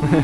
Hello,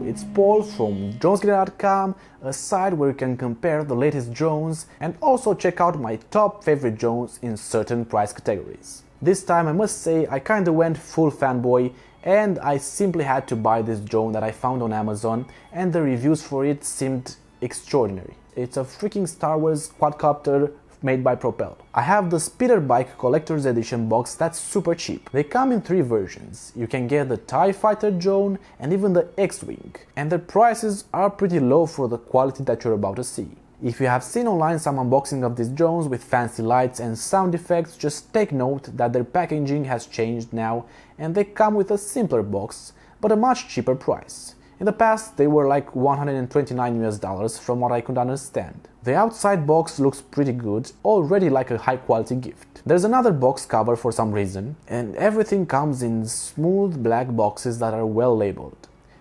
it's Paul from dronesgear.com, a site where you can compare the latest drones and also check out my top favorite drones in certain price categories. This time I must say I kinda went full fanboy and I simply had to buy this drone that I found on Amazon, and the reviews for it seemed extraordinary. It's a freaking Star Wars quadcopter made by Propel. I have the Speeder Bike Collector's Edition box that's super cheap. They come in 3 versions. You can get the TIE Fighter drone and even the X-Wing, and their prices are pretty low for the quality that you're about to see. If you have seen online some unboxing of these drones with fancy lights and sound effects, just take note that their packaging has changed now and they come with a simpler box, but a much cheaper price. In the past, they were like $129 from what I could understand. The outside box looks pretty good, already like a high quality gift. There's another box cover for some reason, and everything comes in smooth black boxes that are well labeled.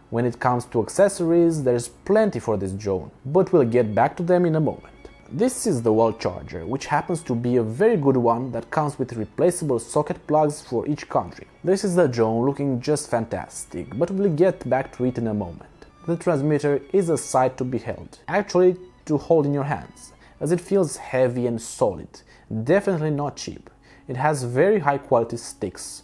When it comes to accessories, there's plenty for this drone, but we'll get back to them in a moment. This is the wall charger, which happens to be a very good one that comes with replaceable socket plugs for each country. This is the drone looking just fantastic, but we'll get back to it in a moment. The transmitter is a sight to behold, actually to hold in your hands, as it feels heavy and solid, definitely not cheap. It has very high quality sticks,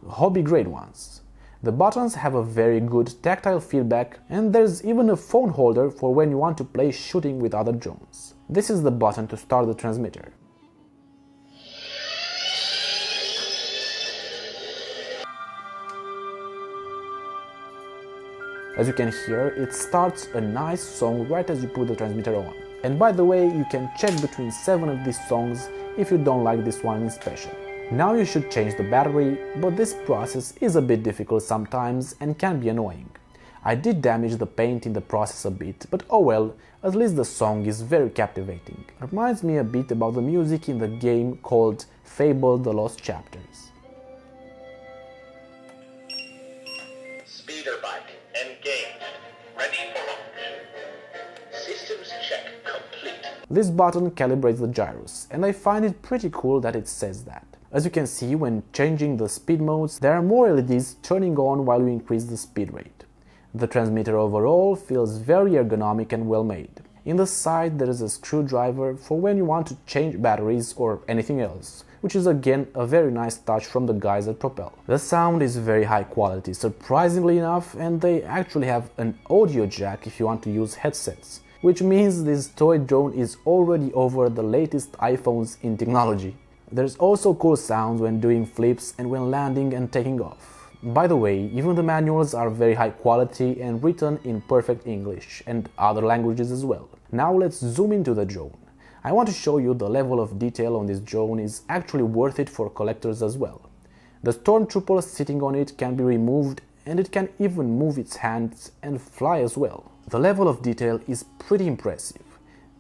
hobby grade ones. The buttons have a very good tactile feedback, and there's even a phone holder for when you want to play shooting with other drones. This is the button to start the transmitter. As you can hear, it starts a nice song right as you put the transmitter on. And by the way, you can check between 7 of these songs if you don't like this one in special. Now you should change the battery, but this process is a bit difficult sometimes and can be annoying. I did damage the paint in the process a bit, but oh well, at least the song is very captivating. It reminds me a bit about the music in the game called Fable: The Lost Chapters. Speeder bike engaged, ready for launch. Systems check complete. This button calibrates the gyros, and I find it pretty cool that it says that. As you can see, when changing the speed modes, there are more LEDs turning on while you increase the speed rate. The transmitter overall feels very ergonomic and well made. In the side there is a screwdriver for when you want to change batteries or anything else, which is again a very nice touch from the guys at Propel. The sound is very high quality, surprisingly enough, and they actually have an audio jack if you want to use headsets, which means this toy drone is already over the latest iPhones in technology. There's also cool sounds when doing flips and when landing and taking off. By the way, even the manuals are very high quality and written in perfect English and other languages as well. Now let's zoom into the drone. I want to show you the level of detail on this drone is actually worth it for collectors as well. The stormtrooper sitting on it can be removed, and it can even move its hands and fly as well. The level of detail is pretty impressive,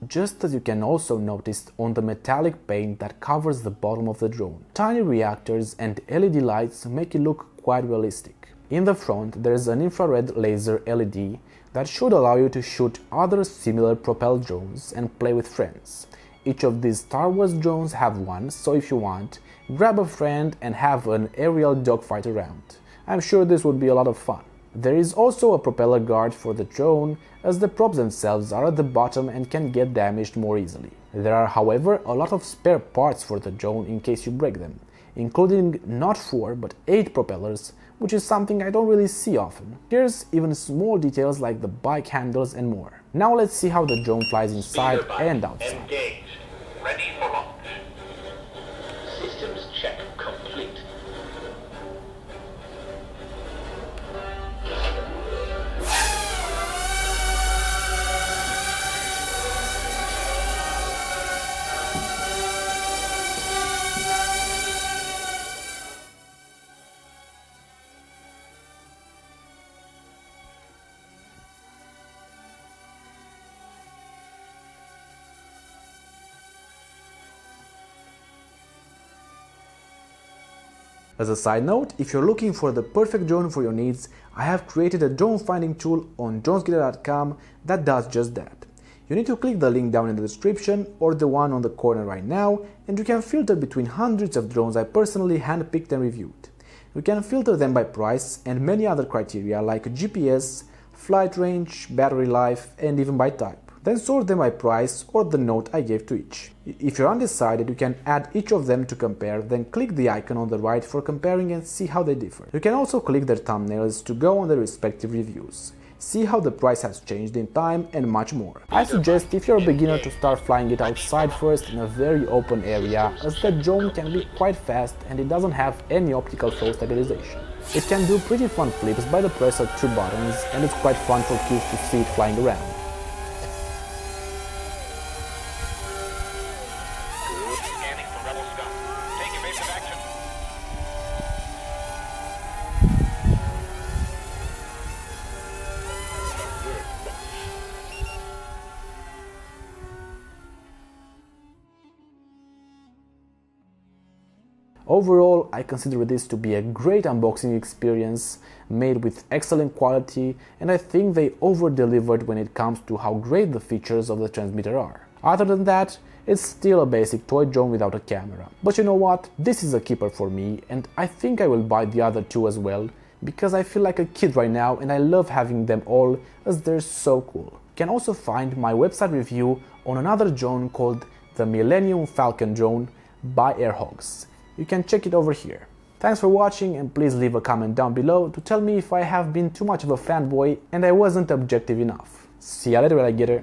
just as you can also notice on the metallic paint that covers the bottom of the drone. Tiny reactors and LED lights make it look quite realistic. In the front there is an infrared laser LED that should allow you to shoot other similar Propel drones and play with friends. Each of these Star Wars drones have one, so if you want, grab a friend and have an aerial dogfight around. I'm sure this would be a lot of fun. There is also a propeller guard for the drone, as the props themselves are at the bottom and can get damaged more easily. There are, however, a lot of spare parts for the drone in case you break them, including not 4 but 8 propellers, which is something I don't really see often. Here's even small details like the bike handles and more. Now let's see how the drone flies inside and outside. Engaged, ready for launch. Systems check complete. As a side note, if you're looking for the perfect drone for your needs, I have created a drone finding tool on dronesgetter.com that does just that. You need to click the link down in the description or the one on the corner right now, and you can filter between hundreds of drones I personally handpicked and reviewed. You can filter them by price and many other criteria like GPS, flight range, battery life, and even by type. Then sort them by price or the note I gave to each. If you're undecided, you can add each of them to compare, then click the icon on the right for comparing and see how they differ. You can also click their thumbnails to go on their respective reviews, see how the price has changed in time, and much more. I suggest if you're a beginner to start flying it outside first in a very open area, as the drone can be quite fast and it doesn't have any optical throw stabilization. It can do pretty fun flips by the press of 2 buttons, and it's quite fun for kids to see it flying around. Scanning for rebel scum. Take evasive action. Overall, I consider this to be a great unboxing experience, made with excellent quality, and I think they over-delivered when it comes to how great the features of the transmitter are. Other than that, it's still a basic toy drone without a camera. But you know what? This is a keeper for me, and I think I will buy the other two as well, because I feel like a kid right now and I love having them all as they're so cool. You can also find my website review on another drone called the Millennium Falcon drone by Airhogs. You can check it over here. Thanks for watching, and please leave a comment down below to tell me if I have been too much of a fanboy and I wasn't objective enough. See ya later, alligator.